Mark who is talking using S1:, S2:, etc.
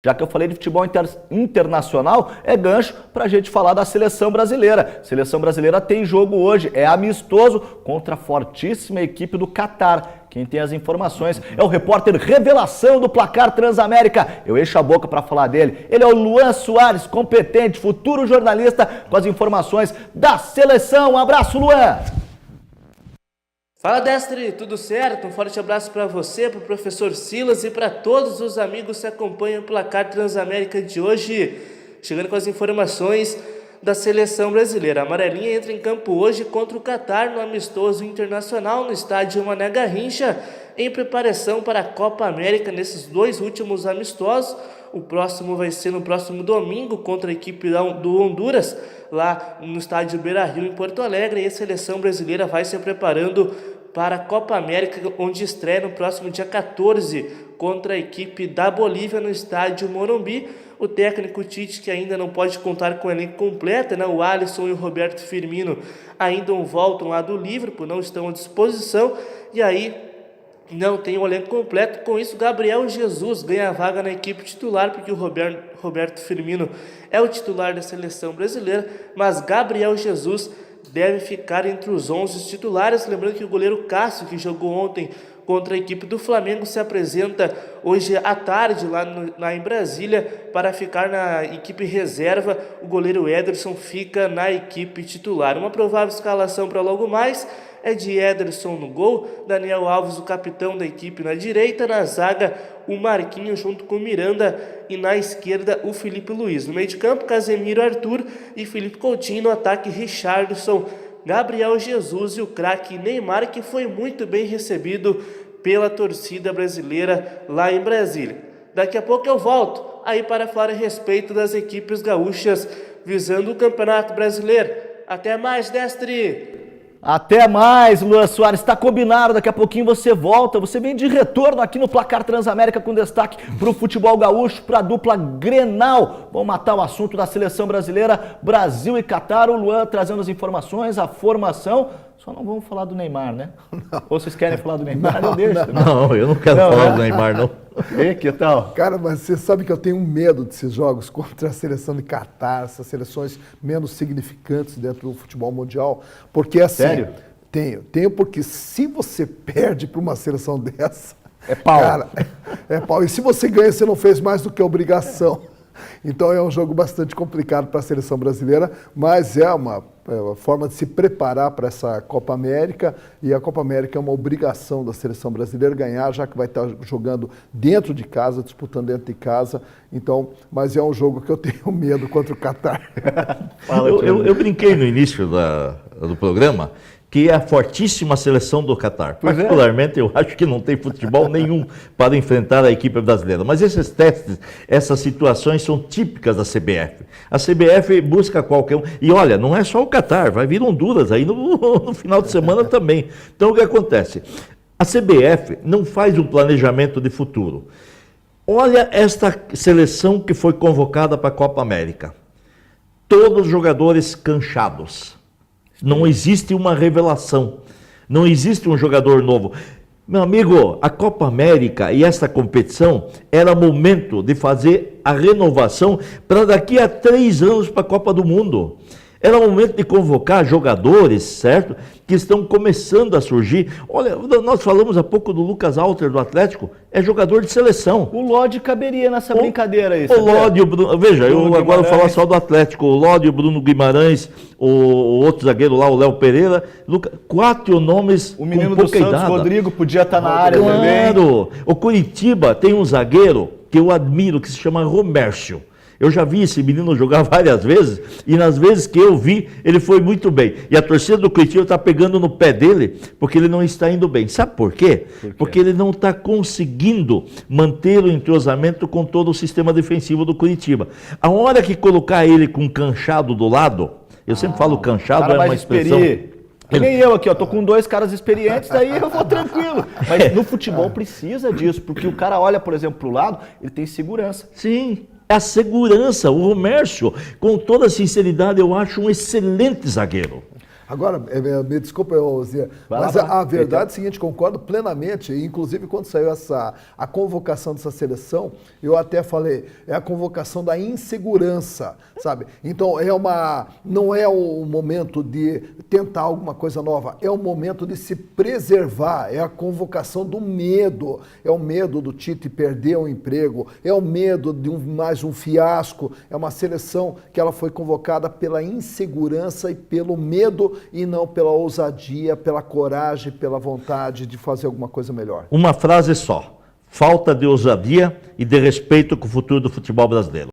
S1: Já que eu falei de futebol internacional, é gancho para a gente falar da seleção brasileira. A seleção brasileira tem jogo hoje, é amistoso contra a fortíssima equipe do Catar. Quem tem as informações é o repórter revelação do Placar Transamérica. Eu encho a boca para falar dele. Ele é o Luan Soares, competente, futuro jornalista, com as informações da seleção. Um abraço, Luan!
S2: Fala, Destre, tudo certo? Um forte abraço para você, para o professor Silas e para todos os amigos que acompanham o Placar Transamérica de hoje. Chegando com as informações da seleção brasileira. A amarelinha entra em campo hoje contra o Catar no amistoso internacional no estádio Mané Garrincha, em preparação para a Copa América nesses dois últimos amistosos. O próximo vai ser no próximo domingo contra a equipe do Honduras, lá no estádio Beira-Rio, em Porto Alegre. E a seleção brasileira vai se preparando para a Copa América, onde estreia no próximo dia 14 contra a equipe da Bolívia no estádio Morumbi. O técnico Tite, que ainda não pode contar com o elenco completo, né? O Alisson e o Roberto Firmino ainda não voltam lá do Liverpool, não estão à disposição, e aí não tem o elenco completo. Com isso, Gabriel Jesus ganha a vaga na equipe titular, porque o Roberto Firmino é o titular da seleção brasileira, mas Gabriel Jesus deve ficar entre os 11 titulares. Lembrando que o goleiro Cássio, que jogou ontem contra a equipe do Flamengo, se apresenta hoje à tarde lá em Brasília para ficar na equipe reserva. O goleiro Ederson fica na equipe titular. Uma provável escalação para logo mais é de Ederson no gol, Daniel Alves, o capitão da equipe, na direita, na zaga o Marquinhos junto com o Miranda e na esquerda o Felipe Luiz. No meio de campo, Casemiro, Arthur e Felipe Coutinho. No ataque, Richarlison, Gabriel Jesus e o craque Neymar, que foi muito bem recebido pela torcida brasileira lá em Brasília. Daqui a pouco eu volto aí para falar a respeito das equipes gaúchas visando o Campeonato Brasileiro. Até mais, Destre!
S1: Até mais, Luan Soares, está combinado, daqui a pouquinho você volta, você vem de retorno aqui no Placar Transamérica com destaque para o futebol gaúcho, para a dupla Grenal. Vamos matar o assunto da seleção brasileira, Brasil e Catar, o Luan trazendo as informações, a formação. Só não vamos falar do Neymar, né? Não. Ou vocês querem falar do Neymar?
S3: Não, eu não quero falar do Neymar, não.
S1: E que tal?
S4: Cara, mas você sabe que eu tenho medo desses jogos contra a seleção de Catar, essas seleções menos significantes dentro do futebol mundial, porque assim...
S1: Sério?
S4: Tenho porque se você perde para uma seleção dessa...
S1: É pau.
S4: Cara, é pau. E se você ganha, você não fez mais do que obrigação. Então é um jogo bastante complicado para a seleção brasileira, mas é uma forma de se preparar para essa Copa América, e a Copa América é uma obrigação da seleção brasileira ganhar, já que vai estar jogando dentro de casa, disputando dentro de casa. Então, mas é um jogo que eu tenho medo contra o Catar.
S3: Eu brinquei no início do programa que é a fortíssima seleção do Catar. Particularmente, eu acho que não tem futebol nenhum para enfrentar a equipe brasileira. Mas esses testes, essas situações são típicas da CBF. A CBF busca qualquer um. E olha, não é só o Catar, vai vir Honduras aí no final de semana também. Então, o que acontece? A CBF não faz um planejamento de futuro. Olha esta seleção que foi convocada para a Copa América. Todos os jogadores canchados. Não existe uma revelação, não existe um jogador novo. Meu amigo, a Copa América e essa competição era momento de fazer a renovação para daqui a 3 anos para a Copa do Mundo. Era momento de convocar jogadores, certo? Que estão começando a surgir. Olha, nós falamos há pouco do Lucas Alter do Atlético, é jogador de seleção.
S1: O Lodi caberia nessa brincadeira aí.
S3: O Lodi, o Bruno, veja, Bruno eu agora vou falar só do Atlético. O Lodi, o Bruno Guimarães, o outro zagueiro lá, o Léo Pereira. 4 nomes
S1: o menino
S3: com
S1: do
S3: pouca
S1: Santos,
S3: idade.
S1: Rodrigo, podia estar na área também.
S3: Claro. O Curitiba tem um zagueiro que eu admiro, que se chama Romércio. Eu já vi esse menino jogar várias vezes, e nas vezes que eu vi, ele foi muito bem. E a torcida do Curitiba está pegando no pé dele, porque ele não está indo bem. Sabe por quê? Porque ele não está conseguindo manter o entrosamento com todo o sistema defensivo do Curitiba. A hora que colocar ele com um canchado do lado, eu sempre falo canchado, é uma expressão...
S1: Que nem eu aqui, ó, tô com 2 caras experientes, daí eu vou tranquilo. Mas no futebol precisa disso, porque o cara olha, por exemplo, pro lado, ele tem segurança.
S3: Sim. A segurança, o Romércio, com toda sinceridade, eu acho um excelente zagueiro.
S4: Agora, me desculpa, Zé, mas a verdade é a seguinte, concordo plenamente, inclusive quando saiu a convocação dessa seleção, eu até falei, é a convocação da insegurança, sabe? Então, não é o momento de tentar alguma coisa nova, é o momento de se preservar, é a convocação do medo, é o medo do Tite perder o emprego, é o medo de mais um fiasco, é uma seleção que ela foi convocada pela insegurança e pelo medo e não pela ousadia, pela coragem, pela vontade de fazer alguma coisa melhor.
S3: Uma frase só: falta de ousadia e de respeito com o futuro do futebol brasileiro.